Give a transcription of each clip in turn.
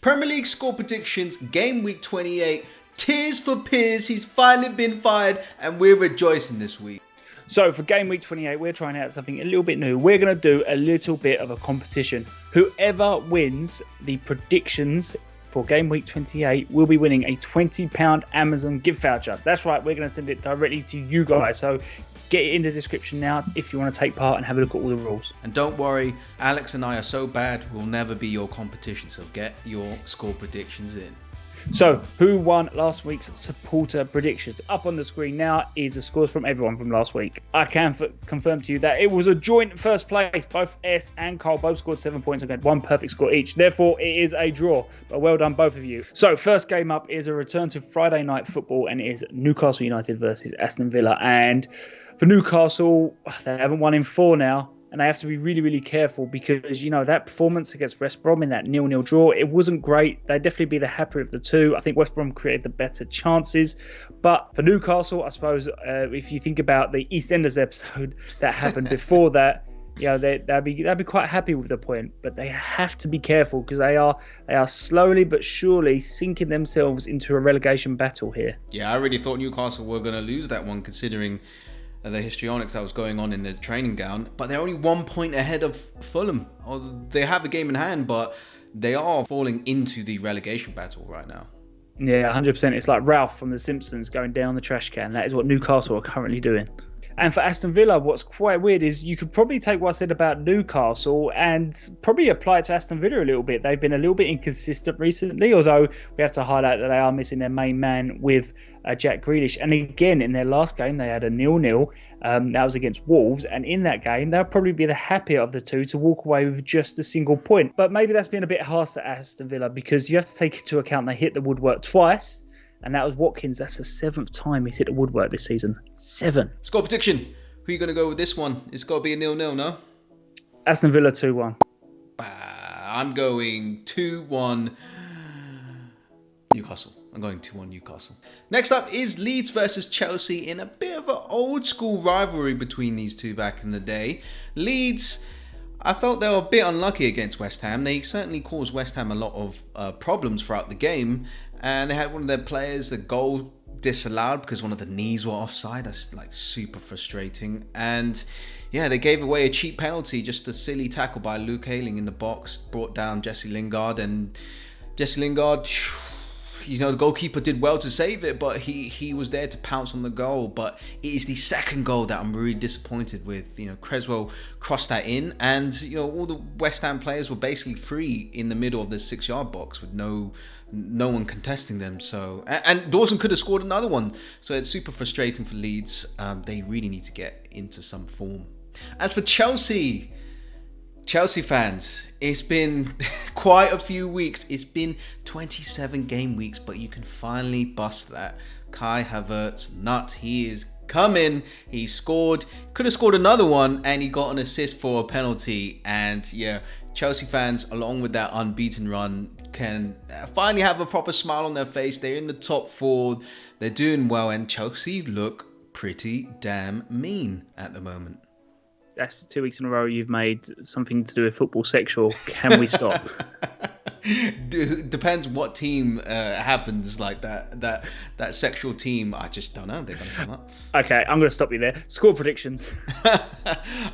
Premier League score predictions, game week 28. Tears for Piers, he's finally been fired and we're rejoicing this week. So for game week 28, we're trying out something a little bit new. We're going to do a little bit of a competition. Whoever wins the predictions for game week 28 will be winning a £20 Amazon gift voucher. That's right, we're going to send it directly to you guys. So get it in the description now if you want to take part and have a look at all the rules. And don't worry, Alex and I are so bad, we'll never be your competition. So get your score predictions in. So, who won last week's supporter predictions? Up on the screen now is the scores from everyone from last week. I can confirm to you that it was a joint first place. Both S and Cole both scored 7 points and got one perfect score each. Therefore, it is a draw. But well done, both of you. So, first game up is a return to Friday night football, and it is Newcastle United versus Aston Villa. And for Newcastle, they haven't won in 4 now. And they have to be really, really careful because, you know, that performance against West Brom in that 0-0 draw, it wasn't great. They'd definitely be the happier of the two. I think West Brom created the better chances. But for Newcastle, I suppose, if you think about the EastEnders episode that happened before that, you know, they'd be quite happy with the point. But they have to be careful because they are slowly but surely sinking themselves into a relegation battle here. Yeah, I really thought Newcastle were going to lose that one considering the histrionics that was going on in the training ground, but they're only 1 point ahead of Fulham. They have a game in hand, but they are falling into the relegation battle right now. Yeah, 100%. It's like Ralph from The Simpsons going down the trash can. That is what Newcastle are currently doing. And for Aston Villa, what's quite weird is you could probably take what I said about Newcastle and probably apply it to Aston Villa a little bit. They've been a little bit inconsistent recently, although we have to highlight that they are missing their main man with Jack Grealish. And again, in their last game, they had a 0-0. That was against Wolves. And in that game, they'll probably be the happier of the two to walk away with just a single point. But maybe that's been a bit harsh to Aston Villa because you have to take into account they hit the woodwork twice. And that was Watkins. That's the 7th time he's hit the woodwork this season. 7. Score prediction. Who are you going to go with this one? It's got to be a 0-0, no? Aston Villa 2-1. I'm going 2-1 Newcastle. I'm going 2-1 Newcastle. Next up is Leeds versus Chelsea in a bit of an old school rivalry between these two back in the day. Leeds, I felt they were a bit unlucky against West Ham. They certainly caused West Ham a lot of problems throughout the game. And they had one of their players, the goal disallowed because one of the knees were offside. That's like super frustrating. And yeah, they gave away a cheap penalty, just a silly tackle by Luke Ayling in the box, brought down Jesse Lingard. And Jesse Lingard, you know, the goalkeeper did well to save it, but he was there to pounce on the goal. But it is the second goal that I'm really disappointed with. You know, Creswell crossed that in, and you know, all the West Ham players were basically free in the middle of the 6-yard box with no one contesting them. So and Dawson could have scored another one. So it's super frustrating for Leeds. They really need to get into some form. As for Chelsea fans, it's been quite a few weeks. It's been 27 game weeks, but you can finally bust that. Kai Havertz nut. He is coming. He scored. Could have scored another one, and he got an assist for a penalty. And yeah, Chelsea fans, along with that unbeaten run, can finally have a proper smile on their face. They're in the top 4. They're doing well, and Chelsea look pretty damn mean at the moment. That's 2 weeks in a row you've made something to do with football sexual. Can we stop? Depends what team happens like that sexual team. I just don't know. They're going to come up. Okay, I'm going to stop you there. Score predictions.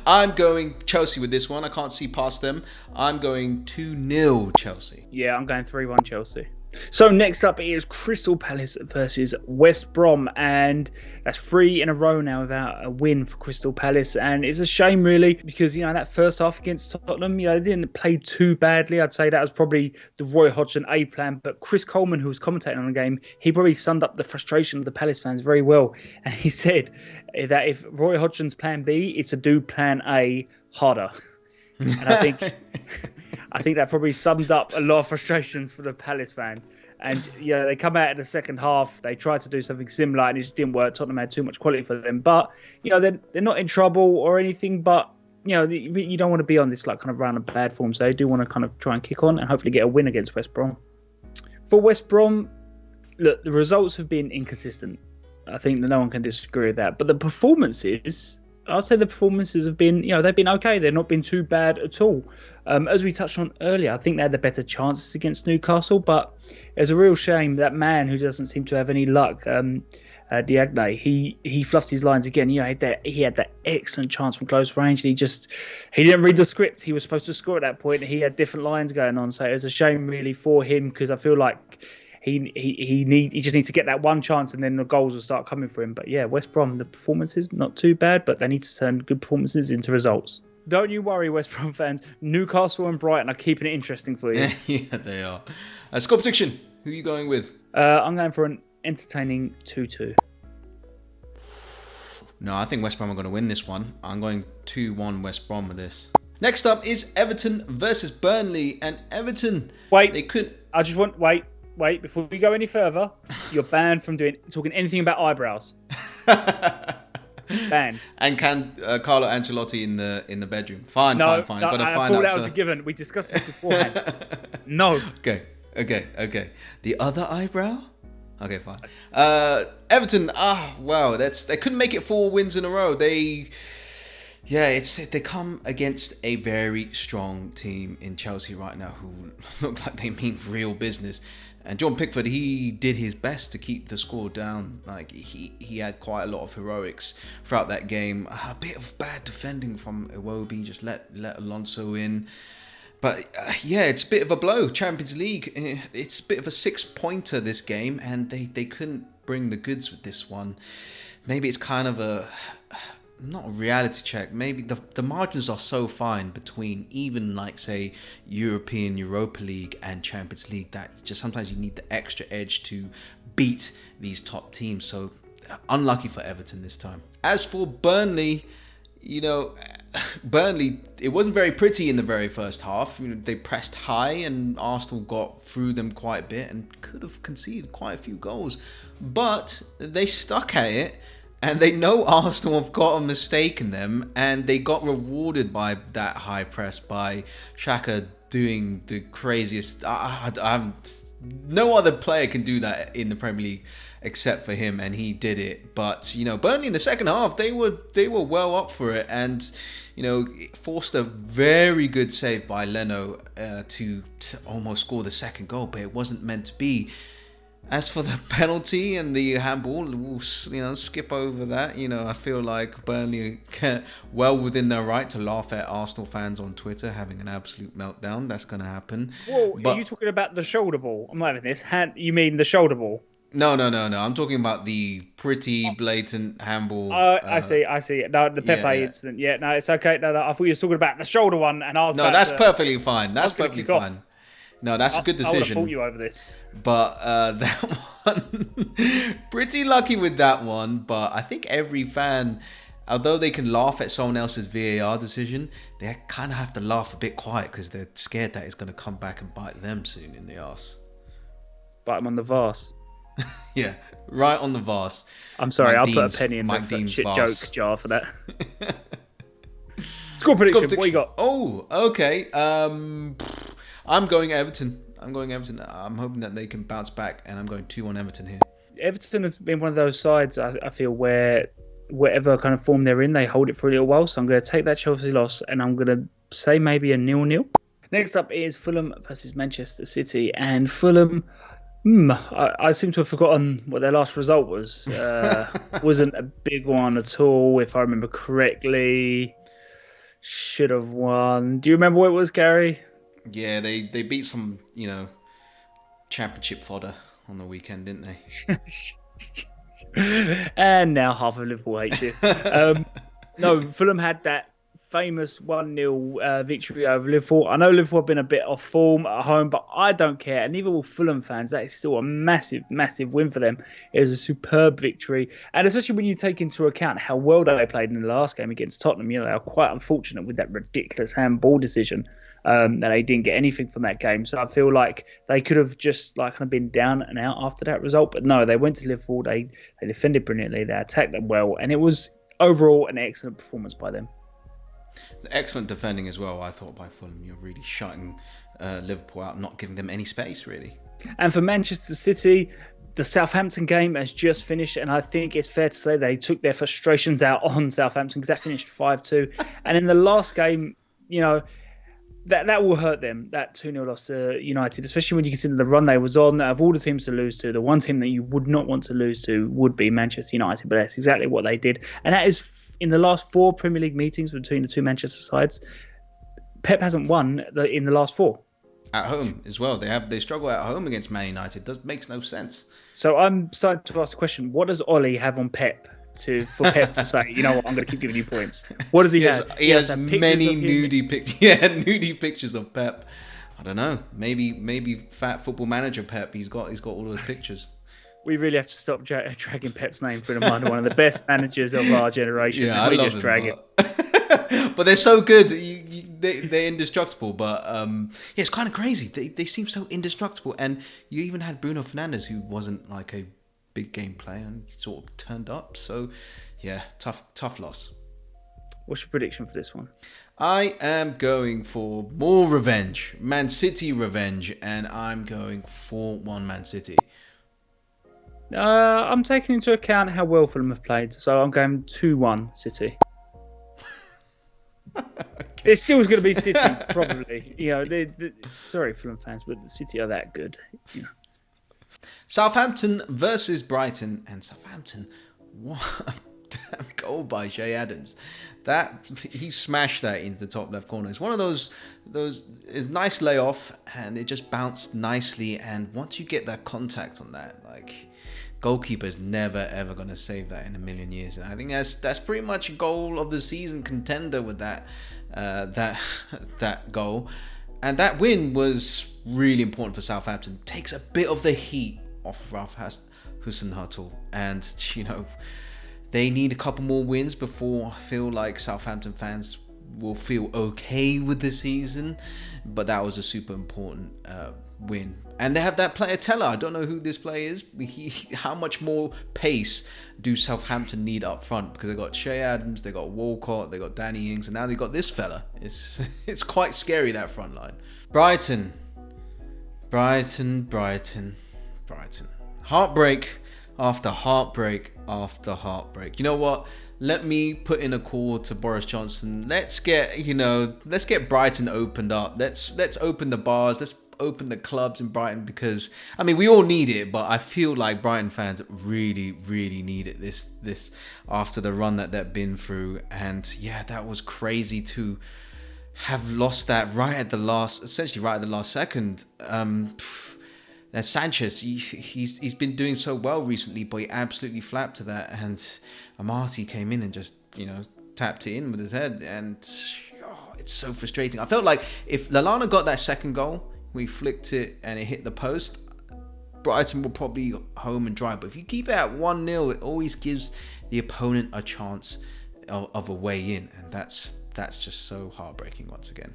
I'm going Chelsea with this one. I can't see past them. I'm going 2-0 Chelsea. Yeah, I'm going 3-1 Chelsea. So next up is Crystal Palace versus West Brom, and that's 3 in a row now without a win for Crystal Palace, and it's a shame really because, you know, that first half against Tottenham, you know, they didn't play too badly. I'd say that was probably the Roy Hodgson A plan, but Chris Coleman, who was commentating on the game, he probably summed up the frustration of the Palace fans very well, and he said that if Roy Hodgson's plan B is to do plan A harder, and I think that probably summed up a lot of frustrations for the Palace fans. And yeah, they come out in the second half. They tried to do something similar, and it just didn't work. Tottenham had too much quality for them. But you know, they're not in trouble or anything. But you know, you don't want to be on this like kind of round of bad form. So they do want to kind of try and kick on and hopefully get a win against West Brom. For West Brom, look, the results have been inconsistent. I think that no one can disagree with that. But the performances I'd say the performances have been, they've been okay. They've not been too bad at all. As we touched on earlier, I think they had the better chances against Newcastle, but it's a real shame that man who doesn't seem to have any luck, Diagne, he fluffed his lines again. He had that excellent chance from close range, and he didn't read the script. He was supposed to score at that point. He had different lines going on, so it was a shame really for him, because I feel like he just needs to get that one chance, and then the goals will start coming for him. But yeah, West Brom, the performances not too bad, but they need to turn good performances into results. Don't you worry, West Brom fans. Newcastle and Brighton are keeping it interesting for you. Yeah, they are. Score prediction. Who are you going with? I'm going for an entertaining 2-2. No, I think West Brom are going to win this one. I'm going 2-1 West Brom with this. Next up is Everton versus Burnley, and Everton. Wait, they could. I just want wait before we go any further. You're banned from talking anything about eyebrows. Banned. And can Carlo Ancelotti in the bedroom? Fine. No, Gotta I find thought out. that was a given. We discussed this beforehand. No. Okay. The other eyebrow? Okay, fine. Everton. Wow. They couldn't make it 4 wins in a row. They come against a very strong team in Chelsea right now, who look like they mean real business. And John Pickford, he did his best to keep the score down. Like he had quite a lot of heroics throughout that game. A bit of bad defending from Iwobi, just let Alonso in. But it's a bit of a blow. Champions League, it's a bit of a 6-pointer this game, and they couldn't bring the goods with this one. Maybe it's kind of not a reality check. Maybe the margins are so fine between even like say Europa League and Champions League that just sometimes you need the extra edge to beat these top teams. So unlucky for Everton this time. As for Burnley, Burnley, it wasn't very pretty in the very first half. They pressed high and Arsenal got through them quite a bit and could have conceded quite a few goals, but they stuck at it. And they know Arsenal have got a mistake in them, and they got rewarded by that high press by Xhaka doing the craziest. No other player can do that in the Premier League except for him, and he did it. But Burnley in the second half, they were well up for it, and forced a very good save by Leno to almost score the second goal, but it wasn't meant to be. As for the penalty and the handball, we'll skip over that. I feel like Burnley well within their right to laugh at Arsenal fans on Twitter having an absolute meltdown. That's going to happen. Well, are you talking about the shoulder ball? I'm not having this. You mean the shoulder ball? No. I'm talking about the pretty blatant handball. I see. No, the Pepe incident. Yeah, no, it's okay. No, I thought you were talking about the shoulder one, and I was. No, that's perfectly fine. That's perfectly fine. No, that's a good decision. I would have fought you over this. But that one, pretty lucky with that one. But I think every fan, although they can laugh at someone else's VAR decision, they kind of have to laugh a bit quiet because they're scared that it's going to come back and bite them soon in the arse. Bite them on the Vars. Yeah, right on the Vars. I'm sorry, I'll put a penny in the shit Vars. Joke jar for that. Score prediction, what you got? Oh, okay. I'm going Everton. I'm hoping that they can bounce back, and I'm going 2-1 Everton here. Everton have been one of those sides, I feel, where whatever kind of form they're in, they hold it for a little while. So I'm going to take that Chelsea loss, and I'm going to say maybe a 0-0. Next up is Fulham versus Manchester City, and Fulham. I seem to have forgotten what their last result was. Wasn't a big one at all, if I remember correctly. Should have won. Do you remember what it was, Gary? Yeah, they beat some, championship fodder on the weekend, didn't they? And now half of Liverpool hate you. No, Fulham had that famous 1-0 victory over Liverpool. I know Liverpool have been a bit off form at home, but I don't care. And neither will Fulham fans. That is still a massive, massive win for them. It was a superb victory. And especially when you take into account how well they played in the last game against Tottenham. They are quite unfortunate with that ridiculous handball decision. That they didn't get anything from that game. So I feel like they could have just kind of been down and out after that result. But no, they went to Liverpool. They defended brilliantly. They attacked them well. And it was overall an excellent performance by them. Excellent defending as well, I thought, by Fulham. You're really shutting Liverpool out, not giving them any space, really. And for Manchester City, The Southampton game has just finished, and I think it's fair to say they took their frustrations out on Southampton because that finished 5-2. And in the last game, that will hurt them, that 2-0 loss to United, especially when you consider the run they was on. Of all the teams to lose to, the one team that you would not want to lose to would be Manchester United, but that's exactly what they did. And that is in the last 4 Premier League meetings between the two Manchester sides. Pep hasn't won in the last 4. At home as well. They struggle at home against Man United. That makes no sense. So I'm starting to ask the question, what does Ollie have on Pep for Pep to say, you know what, I'm going to keep giving you points? What does he have? He has many nudie pictures. Yeah, nudie pictures of Pep. I don't know. Maybe Fat Football Manager Pep. He's got all those pictures. We really have to stop dragging Pep's name through the mud. One of the best managers of our generation. Yeah, I love him, but they're so good. They're indestructible. But it's kind of crazy. They seem so indestructible. And you even had Bruno Fernandes, who wasn't like a big game player, and he sort of turned up. So, yeah, tough loss. What's your prediction for this one? I am going for more revenge. Man City revenge. And I'm going 4-1 Man City. I'm taking into account how well Fulham have played. So I'm going 2-1 City. Okay. It still is going to be City, probably. Sorry, Fulham fans, but the City are that good. Southampton versus Brighton, and Southampton, what a damn goal by Shea Adams! He smashed that into the top left corner. It's one of those is nice layoff, and it just bounced nicely. And once you get that contact on that, goalkeeper's never ever going to save that in a million years. And I think that's pretty much a goal of the season contender with that goal. And that win was really important for Southampton. Takes a bit of the heat off Ralph Hasenhüttl, and they need a couple more wins before I feel like Southampton fans will feel okay with the season. But that was a super important win. And they have that player Teller. I don't know who this player is. How much more pace do Southampton need up front? Because they got Shea Adams, they got Walcott, they got Danny Ings, and now they got this fella. It's quite scary, that front line. Brighton. Heartbreak after heartbreak after heartbreak. You know what? Let me put in a call to Boris Johnson. Let's get Brighton opened up. Let's open the bars. Let's open the clubs in Brighton, because we all need it, but I feel like Brighton fans really, really need it this after the run that they've been through. And yeah, that was crazy to have lost that essentially right at the last second. And Sanchez, he's been doing so well recently, but he absolutely flapped to that, and Amati came in and just tapped it in with his head, and it's so frustrating. I felt like if Lallana got that second goal, we flicked it and it hit the post, Brighton will probably home and dry. But if you keep it at 1-0, it always gives the opponent a chance of a way in, and that's just so heartbreaking once again.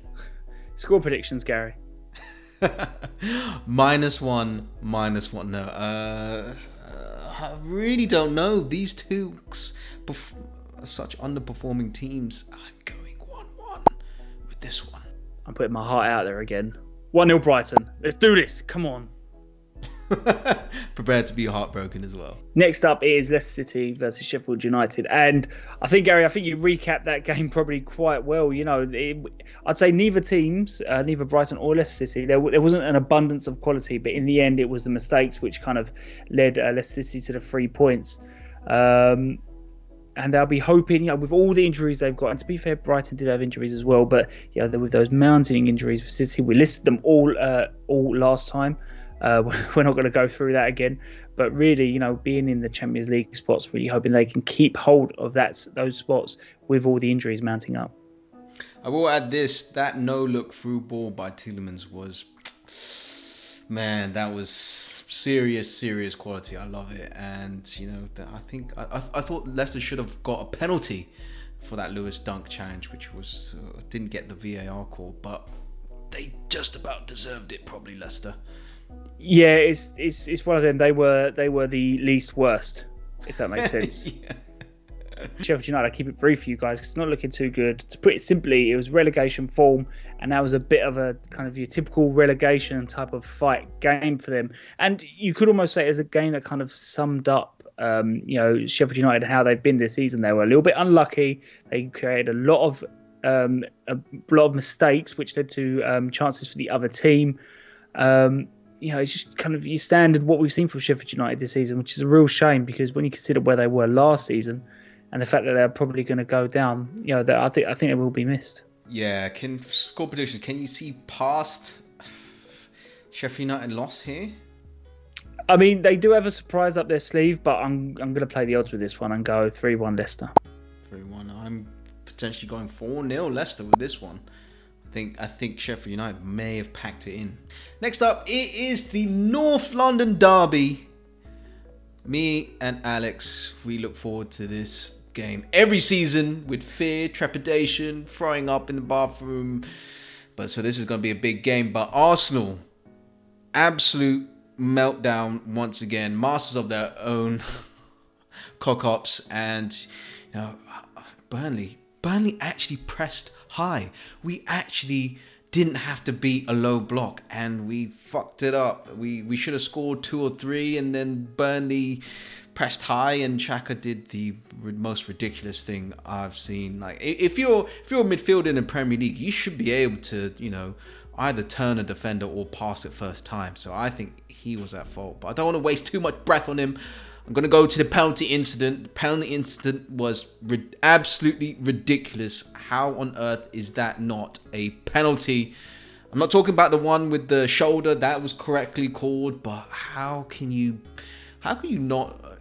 Score predictions, Gary. -1. No, I really don't know. These two such underperforming teams. I'm going 1-1 with this one. I'm putting my heart out there again. 1-0 Brighton. Let's do this. Come on. Prepared to be heartbroken as well. Next up is Leicester City versus Sheffield United. And I think, Gary, you recapped that game probably quite well. I'd say neither teams, neither Brighton or Leicester City, there wasn't an abundance of quality, but in the end it was the mistakes which kind of led Leicester City to the 3 points. And they'll be hoping, with all the injuries they've got, and to be fair, Brighton did have injuries as well, but with those mounting injuries for City, we listed them all last time. We're not going to go through that again, but really, being in the Champions League spots, really hoping they can keep hold of those spots with all the injuries mounting up. I will add this: that no-look through ball by Tielemans was, that was serious quality. I love it, and I thought Leicester should have got a penalty for that Lewis Dunk challenge, which was didn't get the VAR call, but they just about deserved it, probably, Leicester. Yeah, it's one of them. They were the least worst, if that makes sense. Yeah. Sheffield United, I keep it brief for you guys because it's not looking too good. To put it simply, it was relegation form, and that was a bit of a kind of your typical relegation type of fight game for them. And you could almost say it was a game that kind of summed up, Sheffield United, how they've been this season. They were a little bit unlucky. They created a lot of mistakes, which led to chances for the other team. It's just kind of your standard what we've seen from Sheffield United this season, which is a real shame because when you consider where they were last season and the fact that they're probably going to go down, I think they will be missed. Yeah, score predictions. Can you see past Sheffield United loss here? I mean, they do have a surprise up their sleeve, but I'm going to play the odds with this one and go 3-1 Leicester. 3-1. I'm potentially going 4-0 Leicester with this one. I think Sheffield United may have packed it in. Next up, it is the North London derby. Me and Alex, we look forward to this game every season with fear, trepidation, throwing up in the bathroom. So this is going to be a big game. But Arsenal, absolute meltdown once again. Masters of their own cock-ups. And, Burnley actually pressed high. We actually didn't have to beat a low block and we fucked it up. We should have scored 2 or 3 and then Burnley pressed high and Xhaka did the most ridiculous thing I've seen. Like if you're a midfielder in the Premier League, you should be able to, either turn a defender or pass it first time. So I think he was at fault. But I don't want to waste too much breath on him. I'm going to go to the penalty incident. The penalty incident was absolutely ridiculous. How on earth is that not a penalty? I'm not talking about the one with the shoulder. That was correctly called. But how can you not...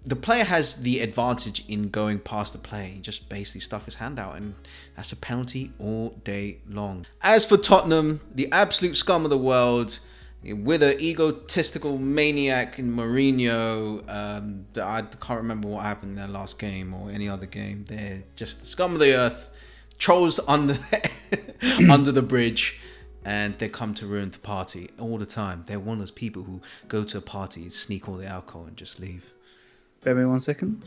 The player has the advantage in going past the play. He just basically stuck his hand out and that's a penalty all day long. As for Tottenham, the absolute scum of the world... with an egotistical maniac in Mourinho, I can't remember what happened in their last game or any other game. They're just the scum of the earth, trolls under the bridge, and they come to ruin the party all the time. They're one of those people who go to a party, sneak all the alcohol, and just leave. Bear with me 1 second.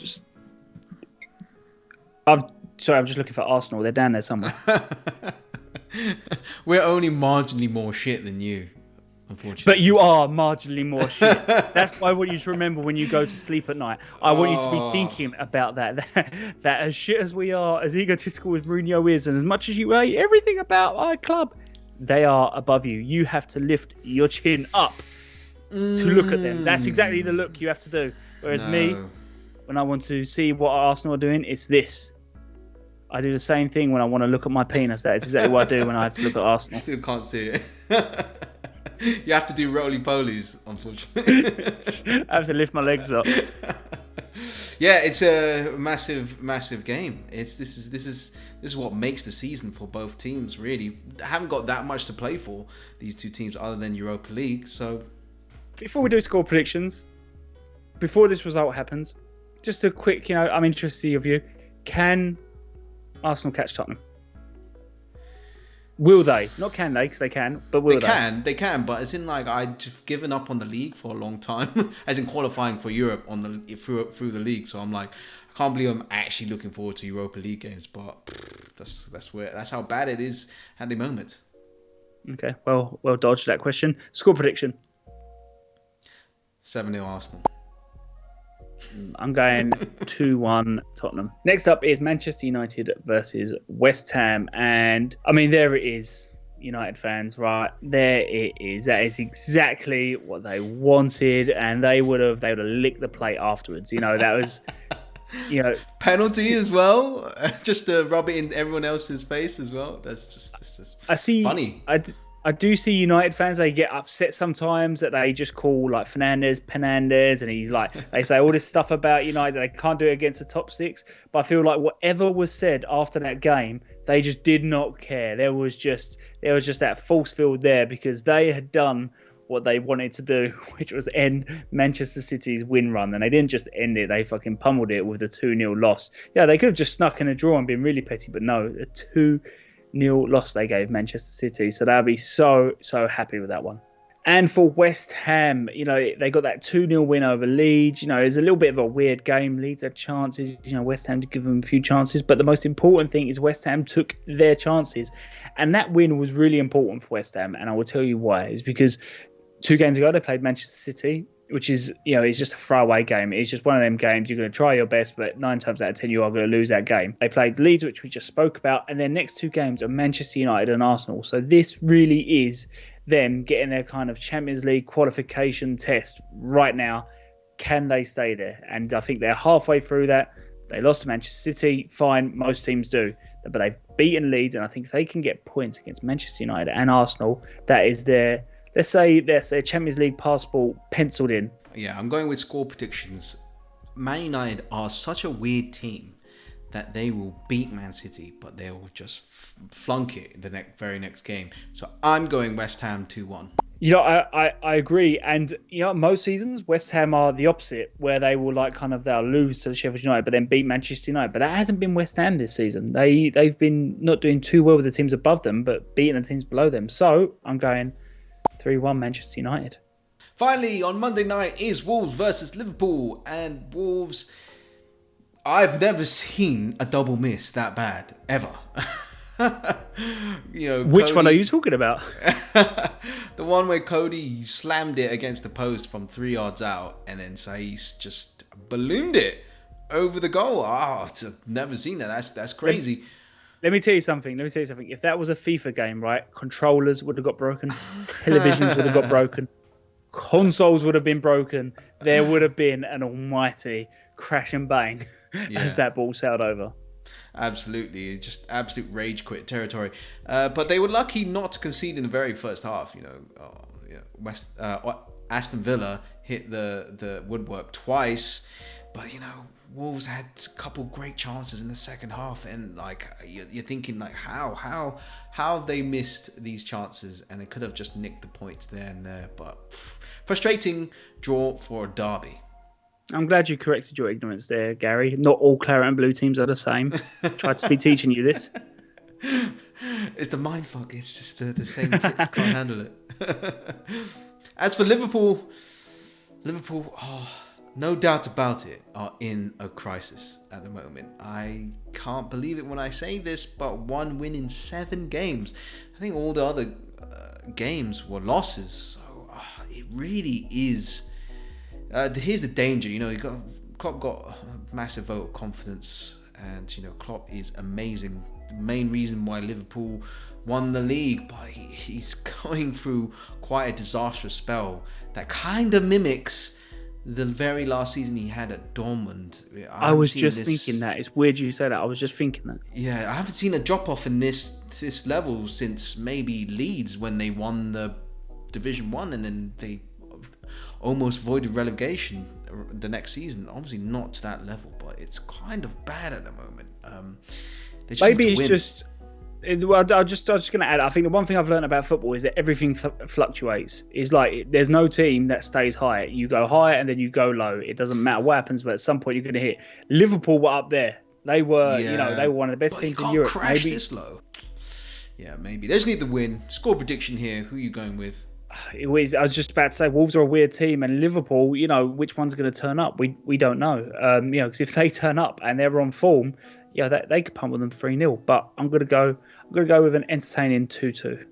I'm just looking for Arsenal. They're down there somewhere. We're only marginally more shit than you. But you are marginally more shit. That's what I want you to remember when you go to sleep at night. I want you to be thinking about that as shit as we are, as egotistical as Mourinho is, and as much as you hate everything about our club, they are above you. You have to lift your chin up to look at them. That's exactly the look you have to do. Whereas me, when I want to see what Arsenal are doing, it's this. I do the same thing when I want to look at my penis. That is exactly what I do when I have to look at Arsenal. Still can't see it. You have to do roly-polies, unfortunately. I have to lift my legs up. Yeah, it's a massive game. This is what makes the season for both teams. Really, haven't got that much to play for, these two teams, other than Europa League. So, before we do score predictions, before this result happens, just a quick, I'm interested to see your view. Can Arsenal catch Tottenham? Will they? Not can they, because they can, but will they? They can, but it's in I've given up on the league for a long time, as in qualifying for Europe through the league. So I'm like, I can't believe I'm actually looking forward to Europa League games, but that's how bad it is at the moment. Okay, well dodged that question. Score prediction. 7-0 Arsenal. I'm going 2-1 Tottenham. Next up is Manchester United versus West Ham. And, I mean, there it is, United fans, right? There it is. That is exactly what they wanted. And they would have licked the plate afterwards. That was, penalty as well. Just to rub it in everyone else's face as well. That's just funny. I do see United fans, they get upset sometimes that they just call Penandes, and he's they say all this stuff about United, they can't do it against the top six. But I feel like whatever was said after that game, they just did not care. There was just that false field there because they had done what they wanted to do, which was end Manchester City's win run. And they didn't just end it, they fucking pummeled it with a 2-0 loss. Yeah, they could have just snuck in a draw and been really petty, but no, a 2-0 loss they gave Manchester City. So they'll be so happy with that one. And for West Ham, they got that 2-0 win over Leeds. It was a little bit of a weird game. Leeds had chances. West Ham did give them a few chances. But the most important thing is West Ham took their chances. And that win was really important for West Ham. And I will tell you why. It's because 2 games ago, they played Manchester City, which is, it's just a throwaway game. It's just one of them games. You're going to try your best, but 9 times out of 10, you are going to lose that game. They played Leeds, which we just spoke about. And their next 2 games are Manchester United and Arsenal. So this really is them getting their kind of Champions League qualification test right now. Can they stay there? And I think they're halfway through that. They lost to Manchester City. Fine, most teams do. But they've beaten Leeds, and I think if they can get points against Manchester United and Arsenal, that is their, let's say their Champions League passport penciled in. Yeah, I'm going with score predictions. Man United are such a weird team that they will beat Man City, but they will just flunk it in the very next game. So I'm going West Ham 2-1. I agree. And, most seasons, West Ham are the opposite, where they will they'll lose to the Sheffield United, but then beat Manchester United. But that hasn't been West Ham this season. They've been not doing too well with the teams above them, but beating the teams below them. So I'm going 3-1 Manchester United. Finally, on Monday night is Wolves versus Liverpool. And Wolves, I've never seen a double miss that bad, ever. Which Cody, one are you talking about? The one where Cody slammed it against the post from 3 yards out, and then Saiss just ballooned it over the goal. I've never seen that. That's crazy. Let me tell you something. If that was a FIFA game, right, controllers would have got broken, televisions would have got broken, consoles would have been broken. There would have been an almighty crash and bang as that ball sailed over. Absolutely, just absolute rage quit territory. But they were lucky not to concede in the very first half. Aston Villa hit the woodwork twice, but Wolves had a couple great chances in the second half, and you're thinking how have they missed these chances? And they could have just nicked the points there and there. But frustrating draw for a derby. I'm glad you corrected your ignorance there, Gary. Not all claret and blue teams are the same. Tried to be teaching you this. It's the mindfuck. It's just the same kids can't handle it. As for Liverpool, no doubt about it, are in a crisis at the moment. I can't believe it when I say this, but 1 win in 7 games. I think all the other games were losses. So it really is. Here's the danger. Klopp got a massive vote of confidence, and Klopp is amazing. The main reason why Liverpool won the league, but he's going through quite a disastrous spell that kind of mimics the very last season he had at Dortmund. I was just thinking that. It's weird you say that. I was just thinking that. Yeah, I haven't seen a drop off in this level since maybe Leeds, when they won the Division 1 and then they almost avoided relegation the next season. Obviously not to that level, but it's kind of bad at the moment. Maybe it's just... Well, I'm just going to add, I think the one thing I've learned about football is that everything fluctuates. It's there's no team that stays high. You go high and then you go low. It doesn't matter what happens, but at some point you're going to hit. Liverpool were up there. They were, they were one of the best teams in Europe. Crash maybe this low. Yeah, maybe. They just need the win. Score prediction here. Who are you going with? I was just about to say Wolves are a weird team, and Liverpool, which one's going to turn up? We don't know. Because if they turn up and they're on form, they could pummel them 3-0. But I'm going to go with an entertaining 2-2.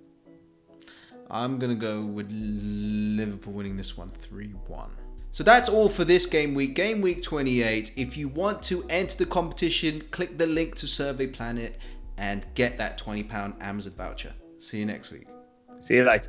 I'm going to go with Liverpool winning this one 3-1. So that's all for this game week 28. If you want to enter the competition, click the link to Survey Planet and get that £20 Amazon voucher. See you next week. See you later.